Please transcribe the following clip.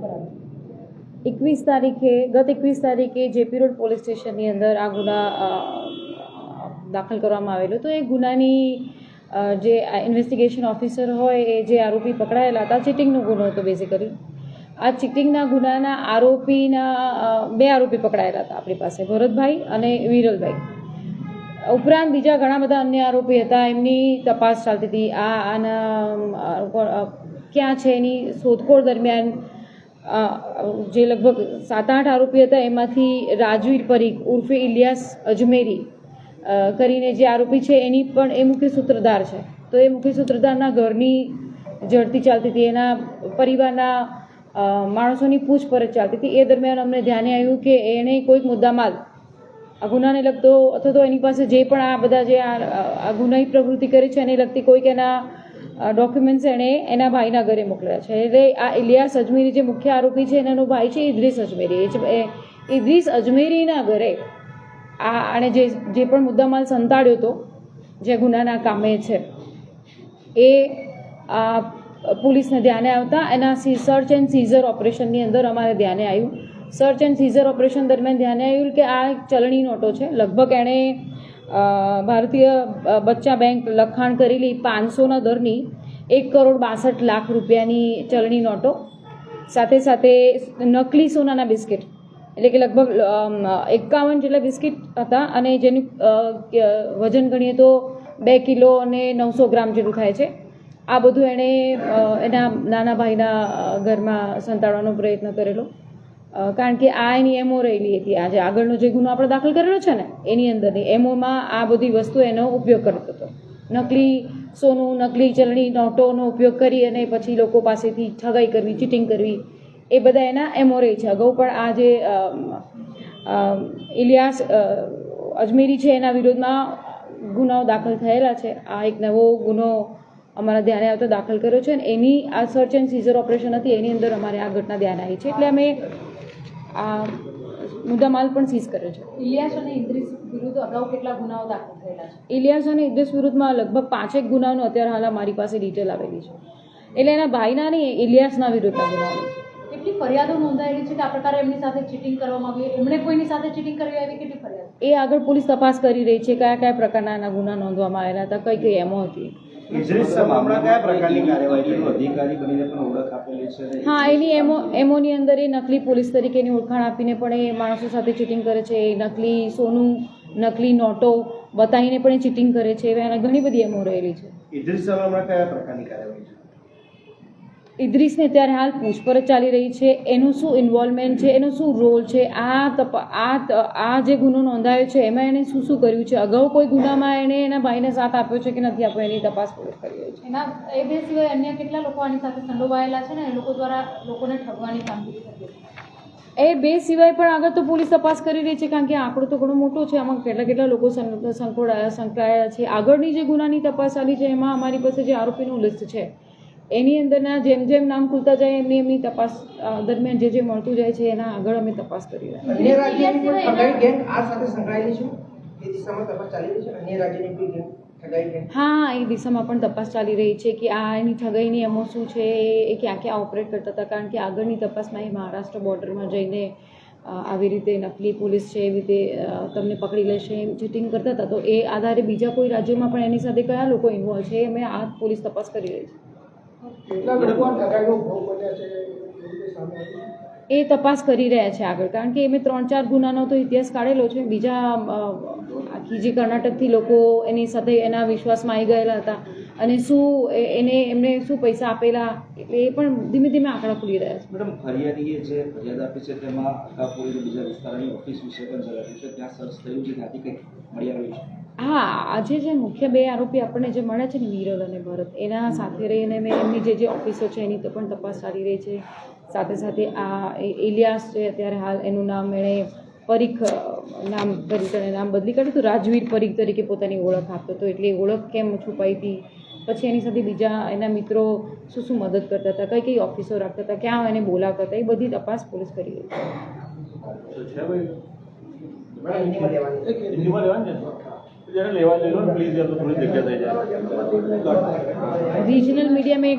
21 તારીખે ગત 21 તારીખે જેપી રોડ પોલીસ સ્ટેશનની અંદર આ ગુના દાખલ કરવામાં આવેલો. તો એ ગુનાની જે ઇન્વેસ્ટિગેશન ઓફિસર હોય એ જે આરોપી પકડાયેલા હતા, ચીટિંગનો ગુનો હતો બેઝિકલી. આ ચીટિંગના ગુનાના આરોપીના બે આરોપી પકડાયેલા હતા આપણી પાસે, ભરતભાઈ અને વિરલભાઈ. ઉપરાંત બીજા ઘણા બધા અન્ય આરોપી હતા, એમની તપાસ ચાલતી હતી. આના ક્યાં છે એની શોધખોળ દરમિયાન જે લગભગ 7-8 આરોપી હતા એમાંથી રાજવીર પરીખ ઉર્ફે ઇલિયાસ અજમેરી કરીને જે આરોપી છે એની પણ એ મુખ્ય સૂત્રધાર છે. તો એ મુખ્ય સૂત્રધારના ઘરની ઝડપી ચાલતી હતી, એના પરિવારના માણસોની પૂછપરછ ચાલતી હતી. એ દરમિયાન અમને ધ્યાને આવ્યું કે એણે કોઈક મુદ્દામાલ આ ગુનાને લગતો અથવા તો એની પાસે જે પણ આ બધા જે આ ગુનાહી પ્રવૃત્તિ કરી છે એને લગતી કોઈક એના ડોક્યુમેન્ટ્સ એણે એના ભાઈના ઘરે મોકલ્યા છે. એટલે આ ઇલિયાસ અજમેરી જે મુખ્ય આરોપી છે એનો ભાઈ છે ઇદ્રીસ અજમેરી. ઇદ્રીસ અજમેરીના ઘરે આણે જે પણ મુદ્દામાલ સંતાડ્યો હતો જે ગુનાના કામે છે એ પોલીસને ધ્યાને આવતા એના સર્ચ એન્ડ સીઝર ઓપરેશનની અંદર અમારે ધ્યાને આવ્યું. સર્ચ એન્ડ સીઝર ઓપરેશન દરમિયાન ધ્યાને આવ્યું કે આ એક ચલણી નોટો છે. લગભગ એણે ભારતીય બચ્ચા બેંક લખાણ કરેલી 500ના દરની 1,62,00,000 રૂપિયાની ચલણી નોટો, સાથે સાથે નકલી સોનાના બિસ્કિટ, એટલે કે લગભગ 51 જેટલા બિસ્કિટ હતા અને જેનું વજન ગણીએ તો 2 કિલો અને 900 ગ્રામ જેટલું થાય છે. આ બધું એણે એના નાના ભાઈના ઘરમાં સંતાડવાનો પ્રયત્ન કરેલો, કારણ કે આ એની એમઓ રહેલી હતી. આજે આગળનો જે ગુનો આપણે દાખલ કરેલો છે ને એની અંદરની એમઓમાં આ બધી વસ્તુ એનો ઉપયોગ કરતો હતો. નકલી સોનું, નકલી ચલણી નોટોનો ઉપયોગ કરી અને પછી લોકો પાસેથી ઠગાઈ કરવી, ચીટિંગ કરવી, એ બધા એના એમઓ રહી છે. અગાઉ પણ આ જે ઇલિયાસ અજમેરી છે એના વિરોધમાં ગુનાઓ દાખલ થયેલા છે. આ એક નવો ગુનો અમારા ધ્યાને આવતો દાખલ કર્યો છે અને એની આ સર્ચ એન્ડ સીઝર ઓપરેશન હતી એની અંદર અમારે આ ઘટના ધ્યાને આવી છે, એટલે અમે આ મુદ્દામાલ પણ સીઝ કર્યો છે. ઇલિયાસ અને ઇદ્રીસ વિરુદ્ધ અગાઉ કેટલા ગુનાઓ દાખલ થયેલા છે? ઇલિયાસ અને ઇદ્રીસ વિરુદ્ધમાં લગભગ 5 ગુનાનો અત્યારે હાલ મારી પાસે ડિટેલ આવેલી છે. એટલે એના ભાઈના નહીં, ઇલિયાસના વિરુદ્ધના ગુનાઓ. કેટલી ફરિયાદો નોંધાયેલી છે કે આ પ્રકારે એમની સાથે ચીટિંગ કરવામાં આવી, એમણે કોઈની સાથે ચીટિંગ કરવી આવી, કેટલી ફરિયાદ? એ આગળ પોલીસ તપાસ કરી રહી છે, કયા કયા પ્રકારના આના ગુના નોંધવામાં આવેલા હતા, કઈ કઈ એમો હતી. હા, એની એમોની અંદર એ નકલી પોલીસ તરીકેની ઓળખાણ આપીને પણ એ માણસો સાથે ચીટિંગ કરે છે. એ નકલી સોનું, નકલી નોટો બતાવીને પણ એ ચીટિંગ કરે છે. એના ઘણી બધી એમો રહેલી છે. ઇદ્રીસને અત્યારે હાલ પૂછપરછ ચાલી રહી છે. એનું શું ઇન્વોલ્વમેન્ટ છે, એનો શું રોલ છે, આ જે ગુનો નોંધાયો છે એમાં એણે શું શું કર્યું છે, અગાઉ કોઈ ગુનામાં એણે એના ભાઈને સાથ આપ્યો છે કે નથી આપ્યો, એની તપાસ પોલીસ કરી રહી છે. એના એ બે સિવાય અન્ય કેટલા લોકો આની સાથે સંડોવાયેલા છે ને એ લોકો દ્વારા લોકોને ઠગવાની કામગીરી કરી છે? એ બે સિવાય પણ આગળ તો પોલીસ તપાસ કરી રહી છે, કારણ કે આંકડો તો ઘણો મોટો છે. આમાં કેટલા લોકો સંકળાયા છે. આગળની જે ગુનાની તપાસ ચાલી છે એમાં અમારી પાસે જે આરોપીનું લિસ્ટ છે એની અંદરના જેમ જેમ નામ ખુલતા જાય એમની તપાસ દરમિયાન જે મળતું જાય છે એના આગળ અમે તપાસ કરી રહ્યા છીએ. હા, એ દિશામાં પણ તપાસ ચાલી રહી છે કે આ એની ઠગાઈની એમો શું છે, એ ક્યાં ક્યાં ઓપરેટ કરતા હતા, કારણ કે આગળની તપાસમાં એ મહારાષ્ટ્ર બોર્ડરમાં જઈને આવી રીતે નકલી પોલીસ છે એવી રીતે તમને પકડી લેશે એમ ચીટિંગ કરતા હતા. તો એ આધારે બીજા કોઈ રાજ્યોમાં પણ એની સાથે કયા લોકો ઇન્વોલ્વ છે અમે આ પોલીસ તપાસ કરી રહી છે. એ તપાસ કરી રહ્યા છે આગળ, કારણ કે એમે 3-4 ગુનાનો તો ઇતિહાસ કાઢેલો છે. બીજા આખી જે કર્ણાટકથી લોકો એની સાથે એના વિશ્વાસમાં આવી ગયેલા હતા અને શું એમને શું પૈસા આપેલા, એટલે એ પણ ધીમે ધીમે આંકડા ખુલી રહ્યા છે. મેડમ, ફરિયાદીએ જે ફરિયાદ આપી છે તેમાં અકાપોળી બીજા વિસ્તારની ઓફિસ વિશે પણ જણાવ્યું છે, ત્યાં સર્ચ થયું છે, ત્યાંથી કંઈક મળી આવ્યું છે? હા, આજે જે મુખ્ય બે આરોપી આપણને જે મળે છે ને, વિરલ અને ભરત, એના સાથે રહીને મેં એમની જે ઓફિસો છે એની તો પણ તપાસ ચાલી રહી છે. સાથે સાથે આ ઇલિયાસ છે, અત્યારે હાલ એનું નામ એણે પરીખ નામ કર્યું, નામ બદલી કાઢ્યું હતું, રાજવીર પરીખ તરીકે પોતાની ઓળખ આપતો હતો. એટલે ઓળખ કેમ છુપાઈ હતી, પછી એની સાથે બીજા એના મિત્રો શું શું મદદ કરતા હતા, કઈ કઈ ઓફિસો રાખતા હતા, ક્યાં એને બોલાવતા હતા, એ બધી તપાસ પોલીસ કરી રહી છે. रीजनल मीडिया में